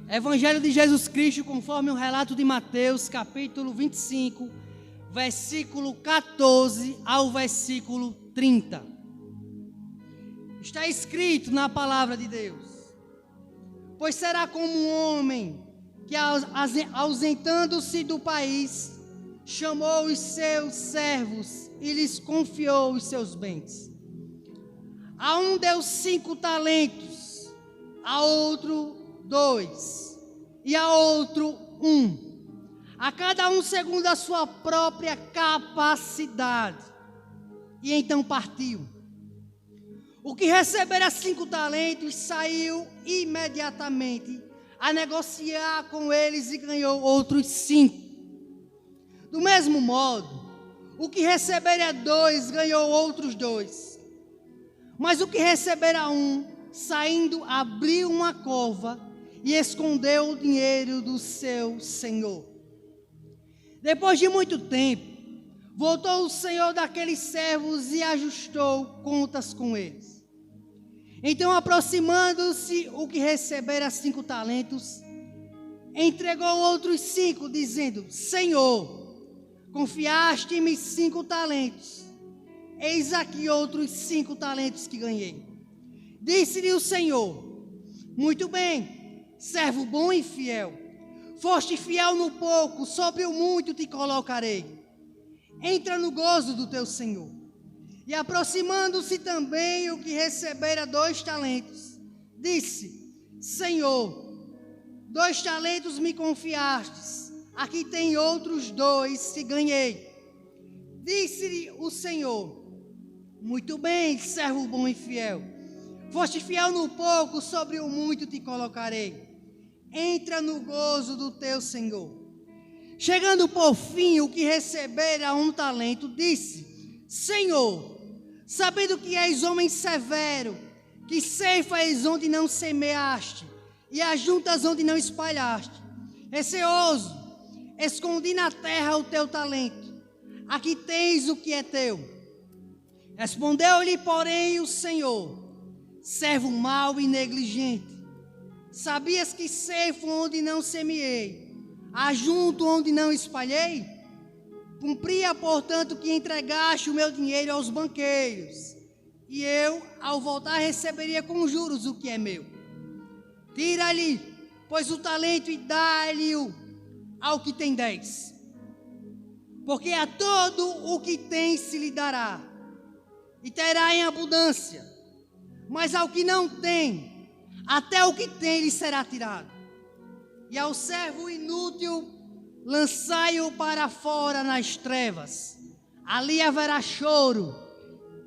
Evangelho de Jesus Cristo, conforme o relato de Mateus, capítulo 25, versículo 14 ao versículo 30. Está escrito na palavra de Deus: pois será como um homem que, ausentando-se do país, chamou os seus servos e lhes confiou os seus bens. A um deu 5 talentos, a outro 2, e a outro 1, a cada um segundo a sua própria capacidade. E então partiu. O que recebera 5 talentos saiu imediatamente a negociar com eles e ganhou outros 5. Do mesmo modo, o que recebera 2 ganhou outros 2. Mas o que recebera 1, saindo, abriu uma cova e escondeu o dinheiro do seu senhor. Depois de muito tempo, voltou o senhor daqueles servos e ajustou contas com eles. Então, aproximando-se o que recebera 5 talentos, entregou outros 5, dizendo: Senhor, confiaste-me 5 talentos, eis aqui outros 5 talentos que ganhei. Disse-lhe o Senhor: muito bem, servo bom e fiel. Foste fiel no pouco, sobre o muito te colocarei. Entra no gozo do teu Senhor. E aproximando-se também o que recebera 2 talentos, disse: Senhor, 2 talentos me confiastes, aqui tem outros 2 que ganhei. Disse-lhe o Senhor: muito bem, servo bom e fiel. Foste fiel no pouco, sobre o muito te colocarei. Entra no gozo do teu Senhor. Chegando por fim o que recebera 1 talento, disse: Senhor, sabendo que és homem severo, que ceifas onde não semeaste, e ajuntas onde não espalhaste, receoso, escondi na terra o teu talento. Aqui tens o que é teu. Respondeu-lhe, porém, o Senhor: servo mau e negligente, sabias que ceifo onde não semeei, ajunto onde não espalhei? Cumpria, portanto, que entregaste o meu dinheiro aos banqueiros, e eu, ao voltar, receberia com juros o que é meu. Tira-lhe, pois, o talento e dá-lhe-o ao que tem 10. Porque a todo o que tem se lhe dará, e terá em abundância. Mas ao que não tem, até o que tem lhe será tirado. E ao servo inútil, lançai-o para fora nas trevas. Ali haverá choro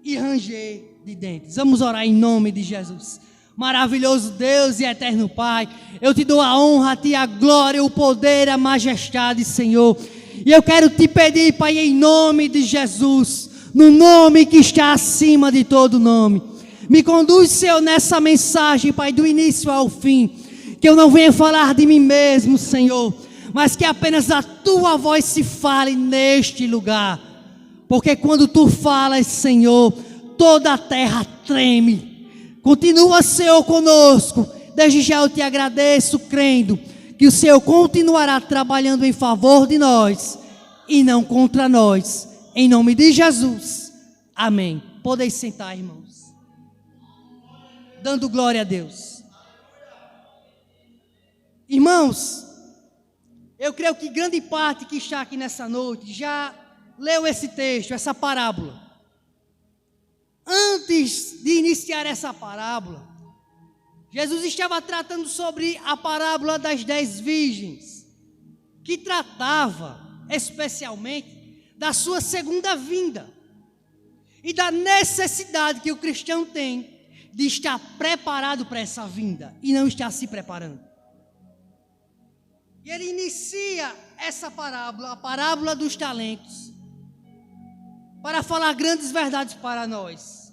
e ranger de dentes. Vamos orar em nome de Jesus. Maravilhoso Deus e eterno Pai, eu te dou a honra, a ti a glória, o poder, a majestade, Senhor. E eu quero te pedir, Pai, em nome de Jesus, no nome que está acima de todo nome, me conduz, Senhor, nessa mensagem, Pai, do início ao fim. Que eu não venha falar de mim mesmo, Senhor, mas que apenas a tua voz se fale neste lugar. Porque quando tu falas, Senhor, toda a terra treme. Continua, Senhor, conosco. Desde já eu te agradeço, crendo que o Senhor continuará trabalhando em favor de nós e não contra nós. Em nome de Jesus. Amém. Podeis sentar, irmãos. Dando glória a Deus. Irmãos, eu creio que grande parte que está aqui nessa noite já leu esse texto, essa parábola. Antes de iniciar essa parábola, Jesus estava tratando sobre a parábola das 10 virgens, que tratava especialmente da sua segunda vinda e da necessidade que o cristão tem de estar preparado para essa vinda e não estar se preparando. E ele inicia essa parábola, a parábola dos talentos, para falar grandes verdades para nós.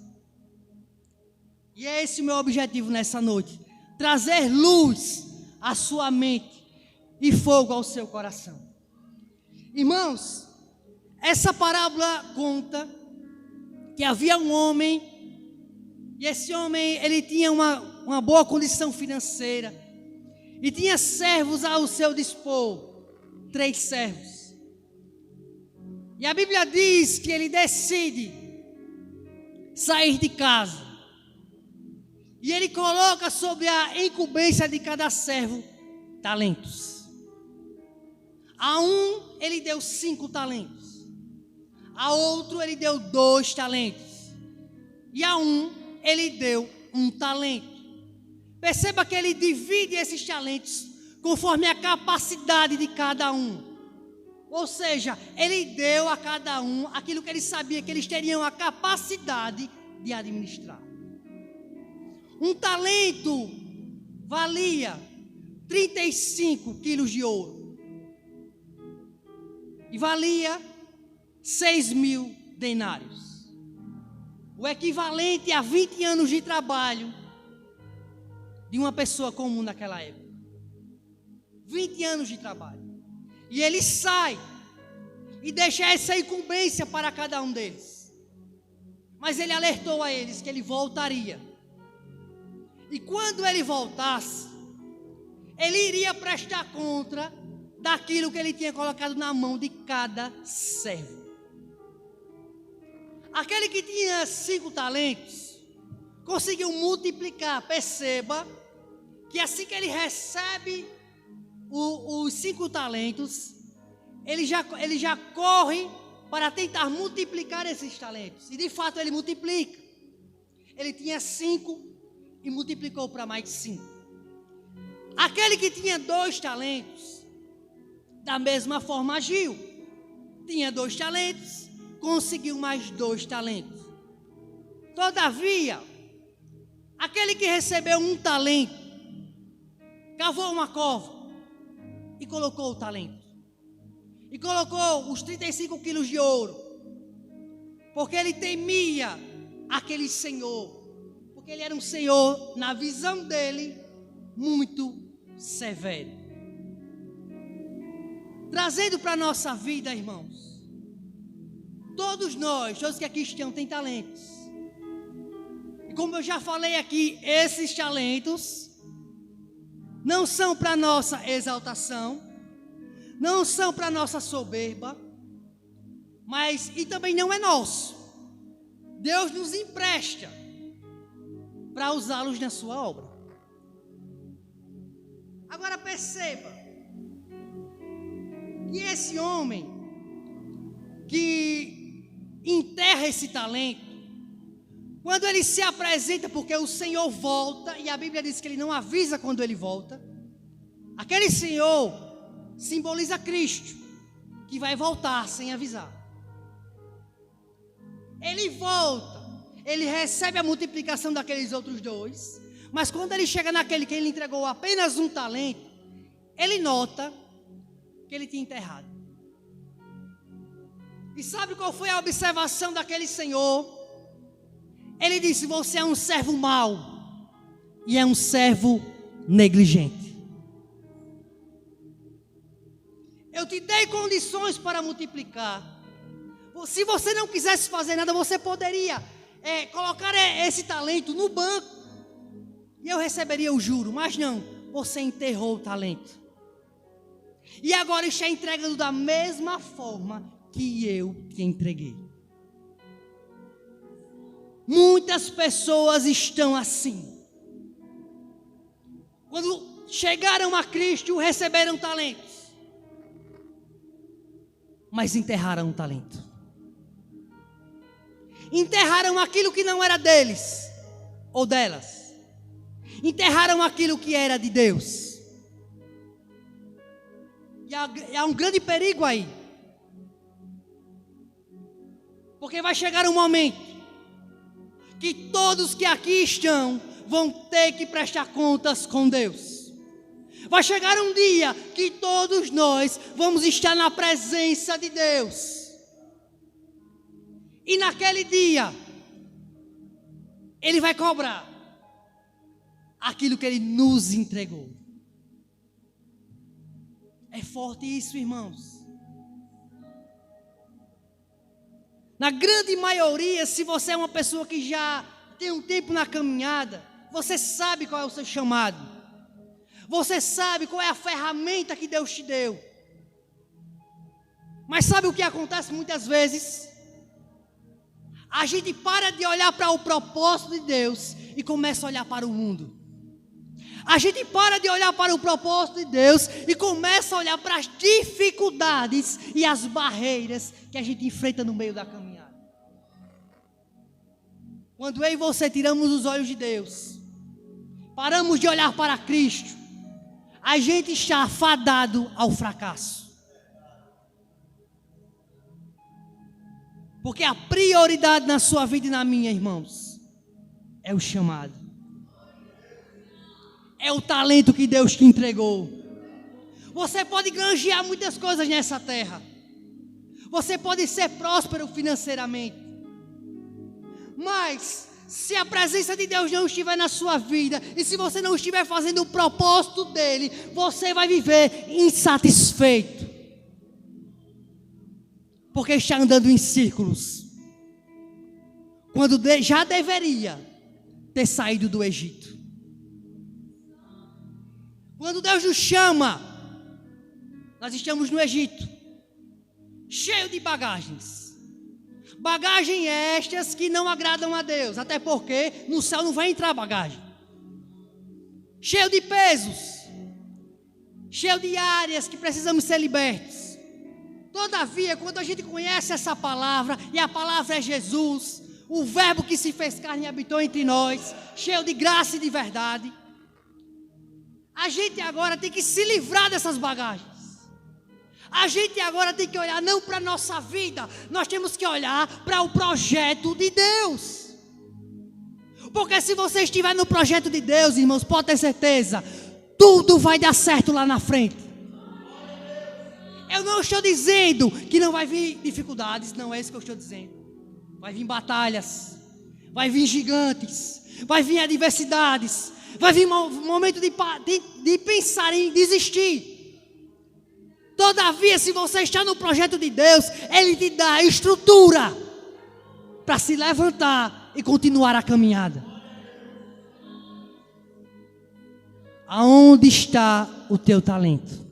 E é esse o meu objetivo nessa noite: trazer luz à sua mente e fogo ao seu coração. Irmãos, essa parábola conta que havia um homem, e esse homem ele tinha uma boa condição financeira. E tinha servos ao seu dispor, 3 servos. E a Bíblia diz que ele decide sair de casa. E ele coloca sobre a incumbência de cada servo talentos. A um ele deu 5 talentos. A outro ele deu 2 talentos. E a um ele deu 1 talento. Perceba que ele divide esses talentos conforme a capacidade de cada um. Ou seja, ele deu a cada um aquilo que ele sabia que eles teriam a capacidade de administrar. 1 talento valia 35 quilos de ouro. E valia 6.000 denários. O equivalente a 20 anos de trabalho de uma pessoa comum naquela época. 20 anos de trabalho. E ele sai e deixa essa incumbência para cada um deles. Mas ele alertou a eles que ele voltaria. E quando ele voltasse, ele iria prestar conta daquilo que ele tinha colocado na mão de cada servo. Aquele que tinha 5 talentos, conseguiu multiplicar. Perceba que assim que ele recebe os 5 talentos, ele já corre para tentar multiplicar esses talentos. E de fato ele multiplica. Ele tinha 5 e multiplicou para mais 5. Aquele que tinha 2 talentos, da mesma forma agiu. Tinha 2 talentos, conseguiu mais 2 talentos. Todavia, aquele que recebeu 1 talento, cavou uma cova e colocou o talento. E colocou os 35 quilos de ouro. Porque ele temia aquele senhor. Porque ele era um senhor, na visão dele, muito severo. Trazendo para a nossa vida, irmãos. Todos que aqui estão, têm talentos. E como eu já falei aqui, esses talentos não são para nossa exaltação, não são para nossa soberba, mas e também não é nosso. Deus nos empresta para usá-los na sua obra. Agora perceba que esse homem que enterra esse talento, quando ele se apresenta, porque o Senhor volta, e a Bíblia diz que ele não avisa quando ele volta, aquele Senhor simboliza Cristo, que vai voltar sem avisar. Ele volta, ele recebe a multiplicação daqueles outros 2, mas quando ele chega naquele que ele entregou apenas 1 talento, ele nota que ele tinha enterrado. E sabe qual foi a observação daquele senhor? Ele disse: você é um servo mau e é um servo negligente. Eu te dei condições para multiplicar. Se você não quisesse fazer nada, você poderia colocar esse talento no banco e eu receberia o juro. Mas não, você enterrou o talento. E agora está entregando da mesma forma que eu te entreguei. Muitas pessoas estão assim. Quando chegaram a Cristo, receberam talentos, mas enterraram o talento. Enterraram aquilo que não era deles ou delas. Enterraram aquilo que era de Deus. E há um grande perigo aí. Porque vai chegar um momento que todos que aqui estão vão ter que prestar contas com Deus. Vai chegar um dia que todos nós vamos estar na presença de Deus. E naquele dia, Ele vai cobrar aquilo que Ele nos entregou. É forte isso, irmãos. Na grande maioria, se você é uma pessoa que já tem um tempo na caminhada, você sabe qual é o seu chamado. Você sabe qual é a ferramenta que Deus te deu. Mas sabe o que acontece muitas vezes? A gente para de olhar para o propósito de Deus e começa a olhar para o mundo. A gente para de olhar para o propósito de Deus e começa a olhar para as dificuldades e as barreiras que a gente enfrenta no meio da caminhada. Quando eu e você tiramos os olhos de Deus, paramos de olhar para Cristo, a gente está fadado ao fracasso. Porque a prioridade na sua vida e na minha, irmãos, é o chamado. É o talento que Deus te entregou. Você pode granjear muitas coisas nessa terra. Você pode ser próspero financeiramente. Mas, se a presença de Deus não estiver na sua vida, e se você não estiver fazendo o propósito dele, você vai viver insatisfeito. Porque está andando em círculos. Quando já deveria ter saído do Egito. Quando Deus nos chama, nós estamos no Egito, cheio de bagagens. Bagagem estas que não agradam a Deus, até porque no céu não vai entrar bagagem. Cheio de pesos, cheio de áreas que precisamos ser libertos. Todavia, quando a gente conhece essa palavra, e a palavra é Jesus, o verbo que se fez carne e habitou entre nós, cheio de graça e de verdade, a gente agora tem que se livrar dessas bagagens. A gente agora tem que olhar não para a nossa vida, nós temos que olhar para o projeto de Deus. Porque se você estiver no projeto de Deus, irmãos, pode ter certeza, tudo vai dar certo lá na frente. Eu não estou dizendo que não vai vir dificuldades, não é isso que eu estou dizendo. Vai vir batalhas, vai vir gigantes, vai vir adversidades, vai vir momento de pensar em desistir. Todavia, se você está no projeto de Deus, Ele te dá estrutura para se levantar e continuar a caminhada. Aonde está o teu talento?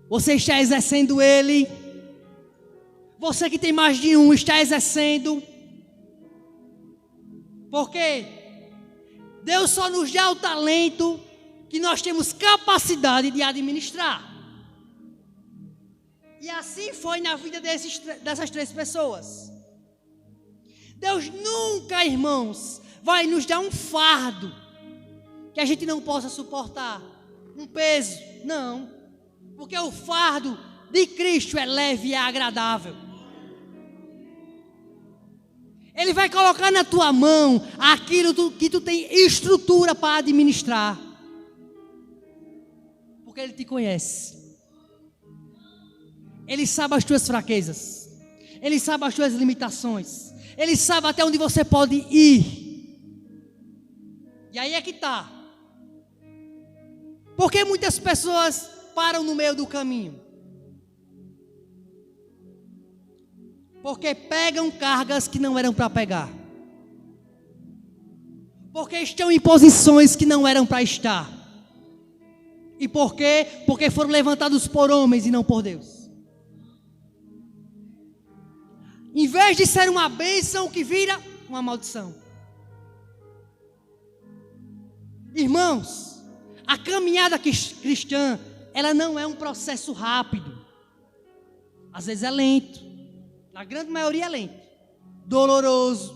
Você está exercendo ele? Você que tem mais de um, está exercendo? Porque Deus só nos dá o talento que nós temos capacidade de administrar. E assim foi na vida dessas três pessoas. Deus nunca, irmãos, vai nos dar um fardo que a gente não possa suportar, um peso, não. Porque o fardo de Cristo é leve e é agradável. Ele vai colocar na tua mão aquilo que tu tem estrutura para administrar. Porque Ele te conhece. Ele sabe as tuas fraquezas. Ele sabe as tuas limitações. Ele sabe até onde você pode ir. E aí é que está. Porque muitas pessoas param no meio do caminho. Porque pegam cargas que não eram para pegar. Porque estão em posições que não eram para estar. E por quê? Porque foram levantados por homens e não por Deus. Em vez de ser uma bênção, que vira uma maldição. Irmãos, a caminhada cristã, ela não é um processo rápido. Às vezes é lento. Na grande maioria é lento. Doloroso.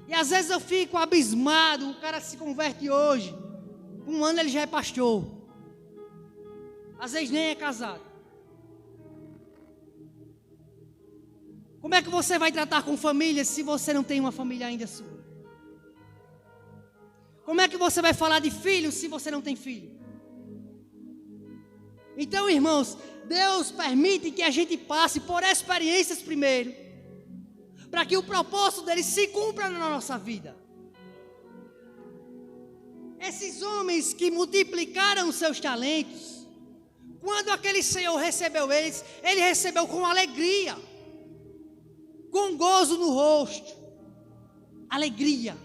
E às vezes eu fico abismado. O cara se converte hoje. Um ano ele já é pastor. Às vezes nem é casado. Como é que você vai tratar com família se você não tem uma família ainda sua? Como é que você vai falar de filho se você não tem filho? Então, irmãos, Deus permite que a gente passe por experiências primeiro, para que o propósito dele se cumpra na nossa vida. Esses homens que multiplicaram os seus talentos, quando aquele Senhor recebeu eles, ele recebeu com alegria, com gozo no rosto, alegria.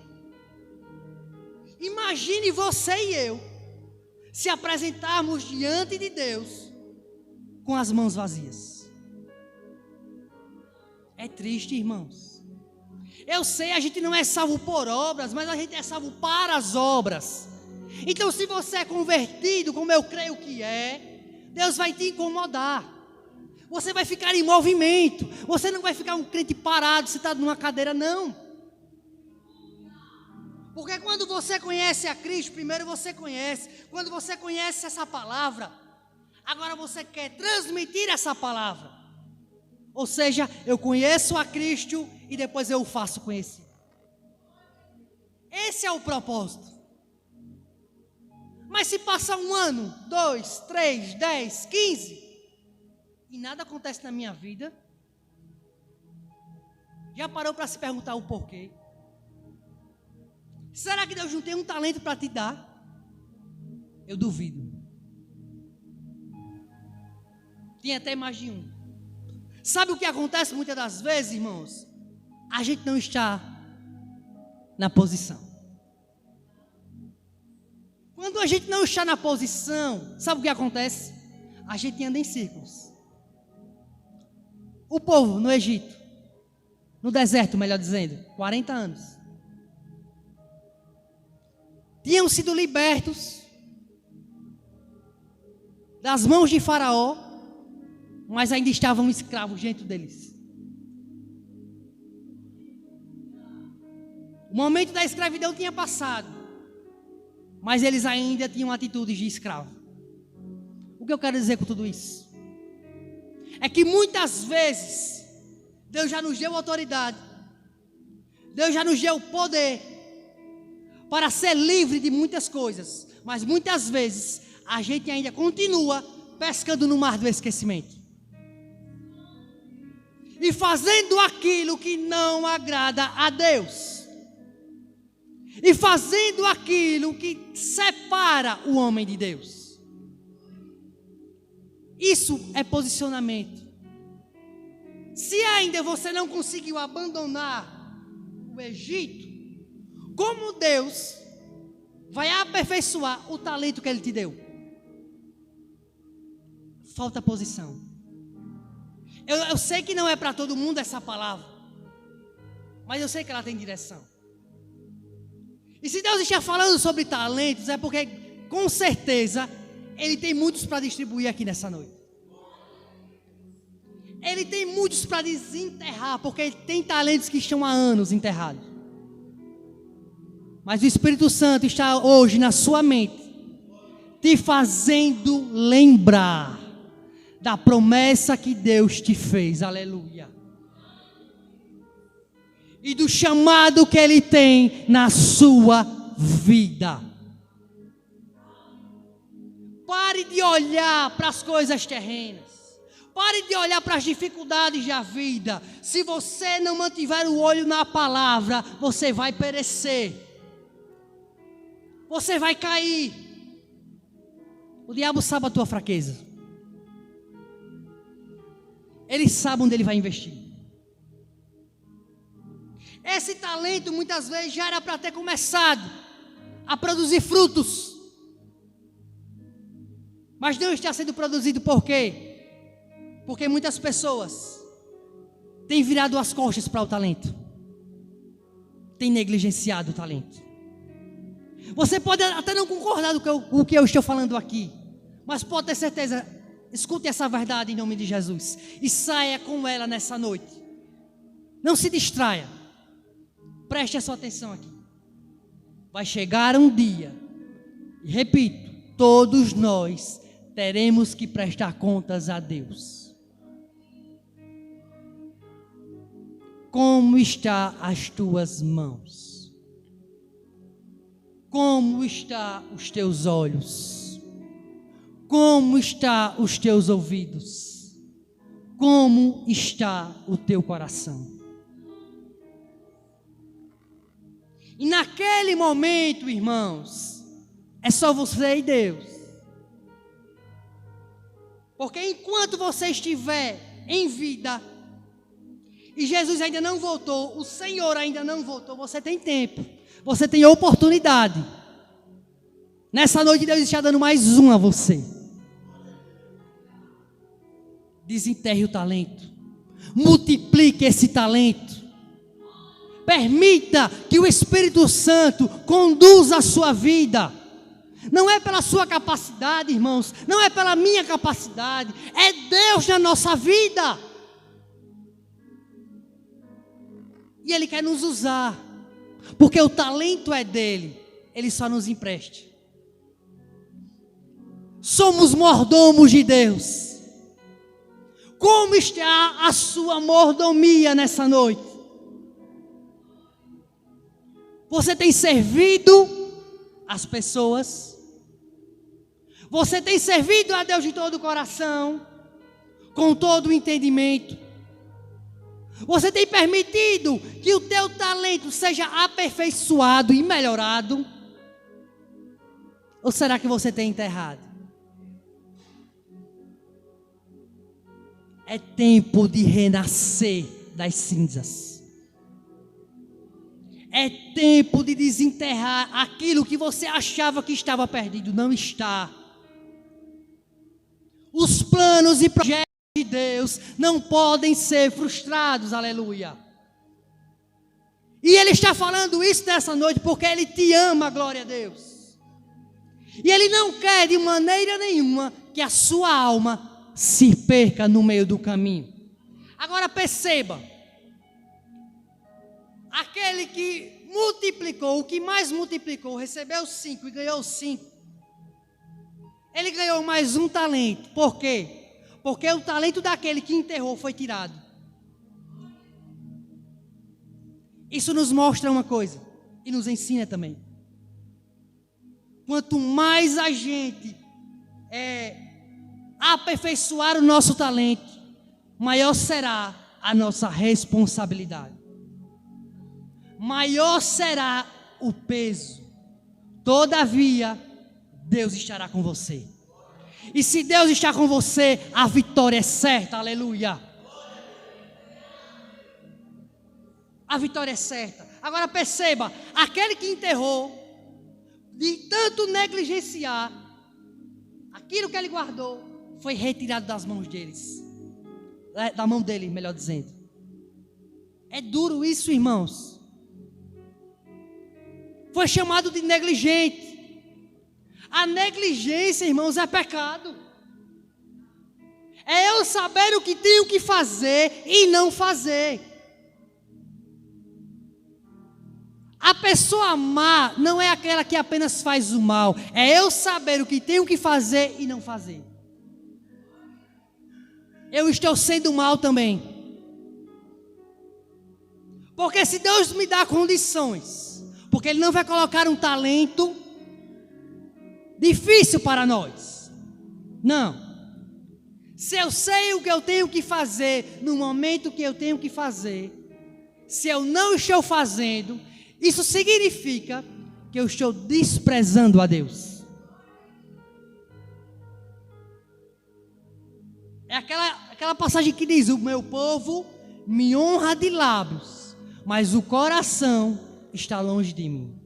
Imagine você e eu se apresentarmos diante de Deus com as mãos vazias. É triste, irmãos. Eu sei, a gente não é salvo por obras, mas a gente é salvo para as obras. Então, se você é convertido, como eu creio que é, Deus vai te incomodar. Você vai ficar em movimento. Você não vai ficar um crente parado, sentado numa cadeira, não. Porque quando você conhece a Cristo, primeiro você conhece. Quando você conhece essa palavra, agora você quer transmitir essa palavra. Ou seja, eu conheço a Cristo e depois eu o faço conhecer. Esse é o propósito. Mas se passa 1 ano, 2, 3, 10, 15 e nada acontece na minha vida, já parou para se perguntar o porquê? Será que Deus não tem um talento para te dar? Eu duvido. Tem até mais de um. Sabe o que acontece muitas das vezes, irmãos? A gente não está na posição. Quando a gente não está na posição, sabe o que acontece? A gente anda em círculos. O povo no Egito, no deserto, melhor dizendo, 40 anos. Tinham sido libertos das mãos de Faraó, mas ainda estavam escravos dentro deles. O momento da escravidão tinha passado, mas eles ainda tinham atitudes de escravo. O que eu quero dizer com tudo isso? É que muitas vezes Deus já nos deu autoridade, Deus já nos deu poder para ser livre de muitas coisas, mas muitas vezes a gente ainda continua pescando no mar do esquecimento e fazendo aquilo que não agrada a Deus, e fazendo aquilo que separa o homem de Deus. Isso é posicionamento. Se ainda você não conseguiu abandonar o Egito, como Deus vai aperfeiçoar o talento que Ele te deu? Falta posição. Eu sei que não é para todo mundo essa palavra, mas eu sei que ela tem direção. E se Deus está falando sobre talentos, é porque com certeza Ele tem muitos para distribuir aqui nessa noite. Ele tem muitos para desenterrar, porque Ele tem talentos que estão há anos enterrados. Mas o Espírito Santo está hoje na sua mente, te fazendo lembrar da promessa que Deus te fez, aleluia, e do chamado que Ele tem na sua vida. Pare de olhar para as coisas terrenas, pare de olhar para as dificuldades da vida. Se você não mantiver o olho na palavra, você vai perecer. Você vai cair. O diabo sabe a tua fraqueza. Ele sabe onde ele vai investir. Esse talento muitas vezes já era para ter começado a produzir frutos, mas não está sendo produzido. Por quê? Porque muitas pessoas têm virado as costas para o talento, têm negligenciado o talento. Você pode até não concordar com o que eu estou falando aqui, mas pode ter certeza, escute essa verdade em nome de Jesus e saia com ela nessa noite. Não se distraia, preste a sua atenção aqui. Vai chegar um dia, e repito, todos nós teremos que prestar contas a Deus. Como estão as tuas mãos? Como estão os teus olhos? Como estão os teus ouvidos? Como está o teu coração? E naquele momento, irmãos, é só você e Deus. Porque enquanto você estiver em vida e Jesus ainda não voltou, o Senhor ainda não voltou, você tem tempo. Você tem oportunidade Nessa noite Deus está dando mais um a você. Desenterre o talento. Multiplique esse talento. Permita que o Espírito Santo conduza a sua vida. Não é pela sua capacidade, irmãos. Não é pela minha capacidade. É Deus na nossa vida. E Ele quer nos usar. Porque o talento é dele. Ele só nos empresta. Somos mordomos de Deus. Como está a sua mordomia nessa noite? Você tem servido as pessoas? Você tem servido a Deus de todo o coração? Com todo o entendimento? Você tem permitido que o teu talento seja aperfeiçoado e melhorado? Ou será que você tem enterrado? É tempo de renascer das cinzas. É tempo de desenterrar aquilo que você achava que estava perdido. Não está. Os planos e projetos de Deus não podem ser frustrados. Aleluia. E Ele está falando isso nessa noite porque Ele te ama, glória a Deus. E Ele não quer de maneira nenhuma que a sua alma se perca no meio do caminho. Agora perceba, aquele que multiplicou, o que mais multiplicou, recebeu 5 e ganhou 5, ele ganhou mais um talento. Por quê? Porque o talento daquele que enterrou foi tirado. Isso nos mostra uma coisa e nos ensina também. Quanto mais a gente aperfeiçoar o nosso talento, maior será a nossa responsabilidade. Maior será o peso. Todavia, Deus estará com você. E se Deus está com você, a vitória é certa. Aleluia. A vitória é certa. Agora perceba, aquele que enterrou, de tanto negligenciar, aquilo que ele guardou foi retirado das mãos deles. Da mão dele, melhor dizendo. É duro isso, irmãos. Foi chamado de negligente. A negligência, irmãos, é pecado. É eu saber o que tenho que fazer e não fazer. A pessoa má não é aquela que apenas faz o mal. É eu saber o que tenho que fazer e não fazer. Eu estou sendo mal também. Porque se Deus me dá condições, porque Ele não vai colocar um talento difícil para nós. Não. Se eu sei o que eu tenho que fazer no momento que eu tenho que fazer, se eu não estou fazendo, isso significa que eu estou desprezando a Deus. É aquela passagem que diz: o meu povo me honra de lábios, mas o coração está longe de mim.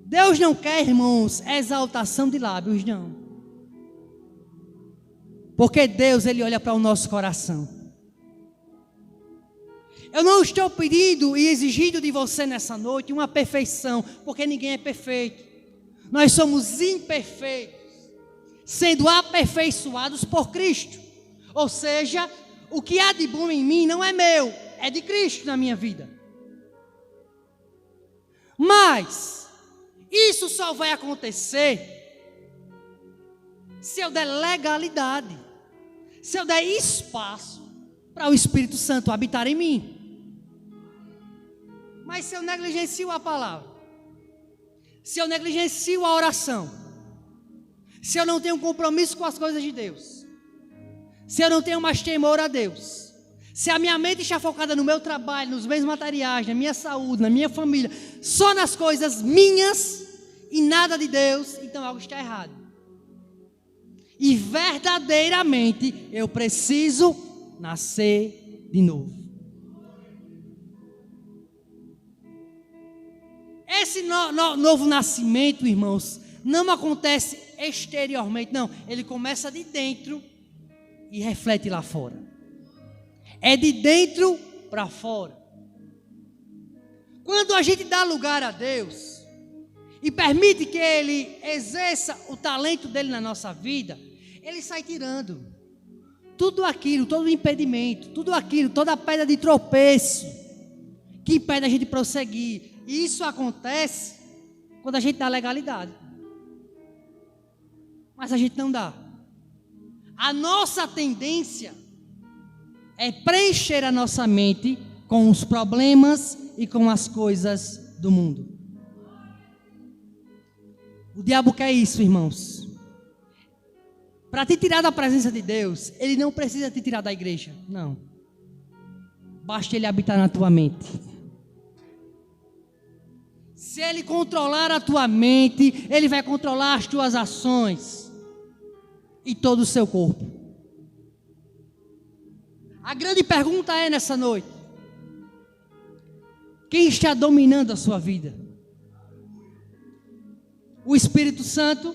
Deus não quer, irmãos, exaltação de lábios, não. Porque Deus, Ele olha para o nosso coração. Eu não estou pedindo e exigindo de você nessa noite uma perfeição, porque ninguém é perfeito. Nós somos imperfeitos, sendo aperfeiçoados por Cristo. Ou seja, o que há de bom em mim não é meu, é de Cristo na minha vida. Mas isso só vai acontecer se eu der legalidade, se eu der espaço para o Espírito Santo habitar em mim. Mas se eu negligencio a palavra, se eu negligencio a oração, se eu não tenho compromisso com as coisas de Deus, se eu não tenho mais temor a Deus, se a minha mente está focada no meu trabalho, nos bens materiais, na minha saúde, na minha família, só nas coisas minhas e nada de Deus, então algo está errado. E verdadeiramente eu preciso nascer de novo. esse novo nascimento, irmãos, não acontece exteriormente, não. Ele começa de dentro e reflete lá fora. É de dentro para fora. Quando a gente dá lugar a Deus e permite que Ele exerça o talento dele na nossa vida, Ele sai tirando tudo aquilo, todo o impedimento, tudo aquilo, toda a pedra de tropeço que impede a gente prosseguir. E isso acontece quando a gente dá legalidade. Mas a gente não dá. A nossa tendência é preencher a nossa mente com os problemas e com as coisas do mundo. O diabo quer isso, irmãos. Para te tirar da presença de Deus, ele não precisa te tirar da igreja, não. Basta ele habitar na tua mente. Se ele controlar a tua mente, ele vai controlar as tuas ações e todo o seu corpo. A grande pergunta é nessa noite: quem está dominando a sua vida? O Espírito Santo?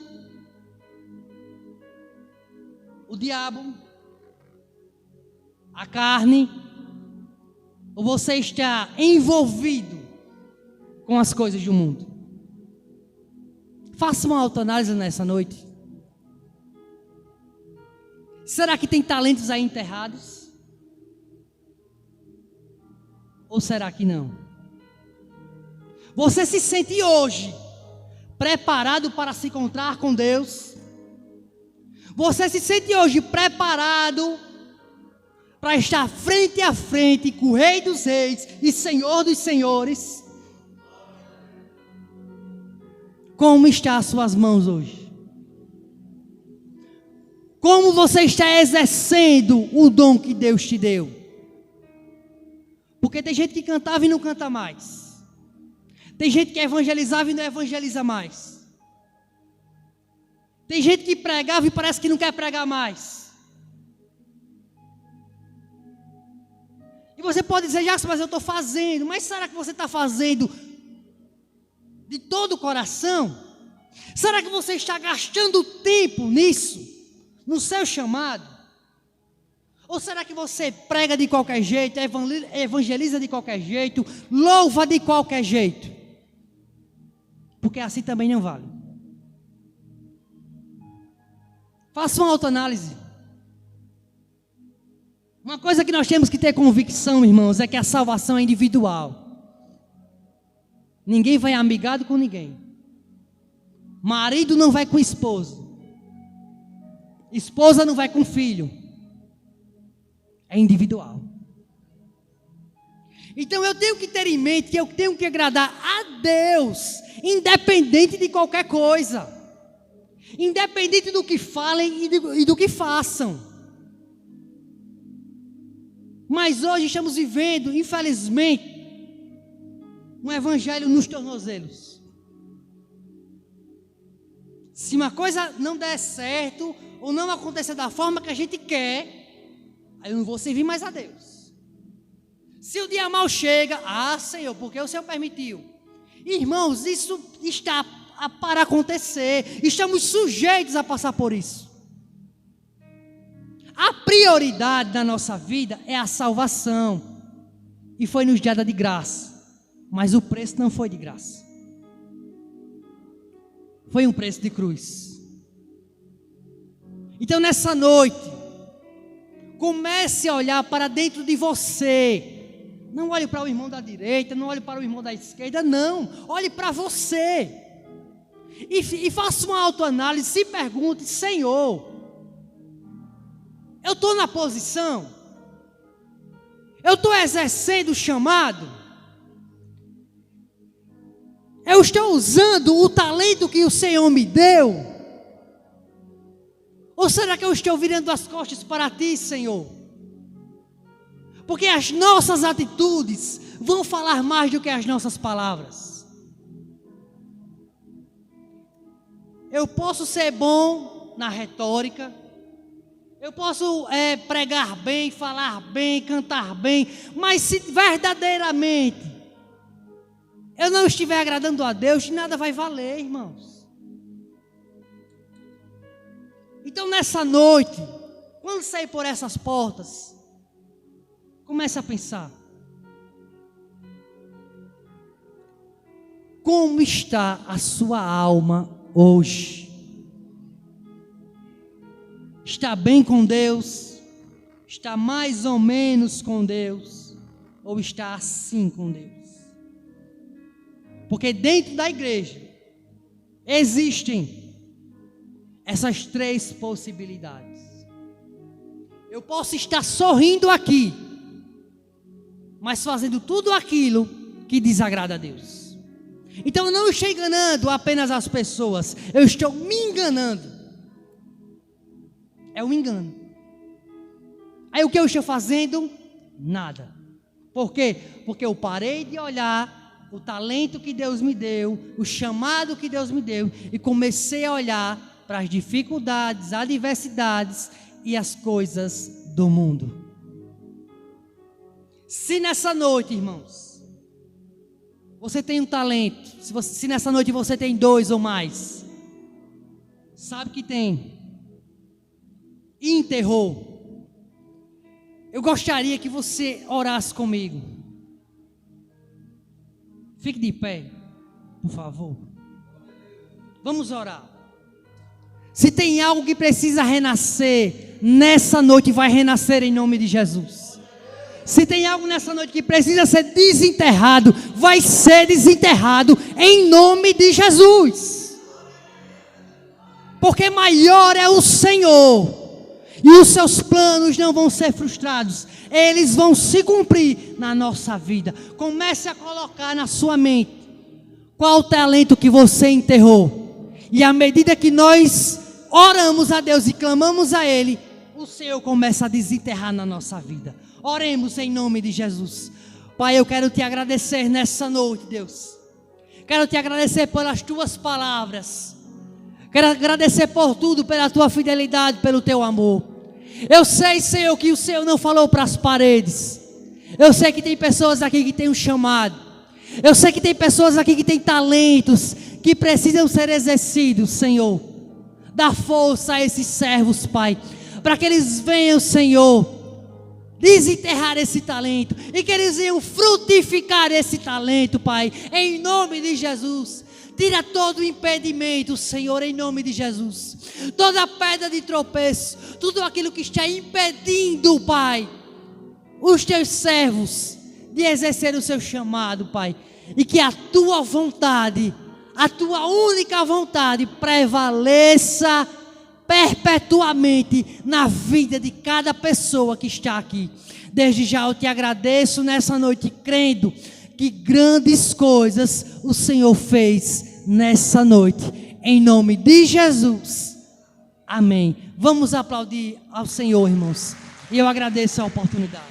O diabo? A carne? Ou você está envolvido com as coisas do mundo? Faça uma autoanálise nessa noite. Será que tem talentos aí enterrados? Ou será que não? Você se sente hoje preparado para se encontrar com Deus? Você se sente hoje preparado para estar frente a frente com o Rei dos Reis e Senhor dos Senhores? Como estão as suas mãos hoje? Como você está exercendo o dom que Deus te deu? Porque tem gente que cantava e não canta mais. Tem gente que evangelizava e não evangeliza mais. Tem gente que pregava e parece que não quer pregar mais. E você pode dizer: Jackson, mas eu estou fazendo. Mas será que você está fazendo de todo o coração? Será que você está gastando tempo nisso, no seu chamado? Ou será que você prega de qualquer jeito, evangeliza de qualquer jeito, louva de qualquer jeito? Porque assim também não vale. Faça uma autoanálise. Uma coisa que nós temos que ter convicção, irmãos, é que a salvação é individual. Ninguém vai amigado com ninguém. Marido não vai com esposa. Esposa não vai com filho. É individual. Então eu tenho que ter em mente que eu tenho que agradar a Deus, independente de qualquer coisa. Independente do que falem e do que façam. Mas hoje estamos vivendo, infelizmente, um evangelho nos tornozelos. Se uma coisa não der certo, ou não acontecer da forma que a gente quer, aí eu não vou servir mais a Deus. Se o dia mal chega, Senhor, porque o Senhor permitiu. Irmãos, isso está para acontecer. Estamos sujeitos a passar por isso. A prioridade da nossa vida é a salvação. E foi nos dada de graça. Mas o preço não foi de graça. Foi um preço de cruz. Então nessa noite, comece a olhar para dentro de você. Não olhe para o irmão da direita, não olhe para o irmão da esquerda, não. Olhe para você. E faça uma autoanálise, se pergunte: Senhor, eu estou na posição? Eu estou exercendo o chamado? Eu estou usando o talento que o Senhor me deu? Ou será que eu estou virando as costas para Ti, Senhor? Porque as nossas atitudes vão falar mais do que as nossas palavras. Eu posso ser bom na retórica, eu posso pregar bem, falar bem, cantar bem, mas se verdadeiramente eu não estiver agradando a Deus, de nada vai valer, irmãos. Então nessa noite, quando sair por essas portas, comece a pensar: como está a sua alma hoje? Está bem com Deus? Está mais ou menos com Deus? Ou está assim com Deus? Porque dentro da igreja existem essas três possibilidades. Eu posso estar sorrindo aqui, mas fazendo tudo aquilo que desagrada a Deus. Então eu não estou enganando apenas as pessoas, eu estou me enganando. É um engano. Aí o que eu estou fazendo? Nada. Por quê? Porque eu parei de olhar o talento que Deus me deu, o chamado que Deus me deu, e comecei a olhar para as dificuldades, adversidades e as coisas do mundo. Se nessa noite, irmãos, você tem um talento, se nessa noite você tem 2 ou mais, sabe que tem, e enterrou, eu gostaria que você orasse comigo. Fique de pé, por favor. Vamos orar. Se tem algo que precisa renascer, nessa noite vai renascer em nome de Jesus. Se tem algo nessa noite que precisa ser desenterrado, vai ser desenterrado em nome de Jesus. Porque maior é o Senhor, e os seus planos não vão ser frustrados, eles vão se cumprir na nossa vida. Comece a colocar na sua mente qual o talento que você enterrou, e à medida que nós oramos a Deus e clamamos a Ele, o Senhor começa a desenterrar na nossa vida. Oremos em nome de Jesus. Pai, eu quero te agradecer nessa noite, Deus. Quero te agradecer pelas tuas palavras. Quero agradecer por tudo, pela tua fidelidade, pelo teu amor. Eu sei, Senhor, que o Senhor não falou para as paredes. Eu sei que tem pessoas aqui que têm um chamado. Eu sei que tem pessoas aqui que têm talentos que precisam ser exercidos, Senhor. Dá força a esses servos, Pai, para que eles venham, Senhor, desenterrar esse talento e que eles venham frutificar esse talento, Pai, em nome de Jesus. Tira todo o impedimento, Senhor, em nome de Jesus. Toda pedra de tropeço, tudo aquilo que está impedindo, Pai, os teus servos de exercer o seu chamado, Pai. E que a tua vontade, a tua única vontade prevaleça perpetuamente na vida de cada pessoa que está aqui. Desde já eu te agradeço nessa noite, crendo que grandes coisas o Senhor fez nessa noite, em nome de Jesus, amém. Vamos aplaudir ao Senhor, irmãos, e eu agradeço a oportunidade.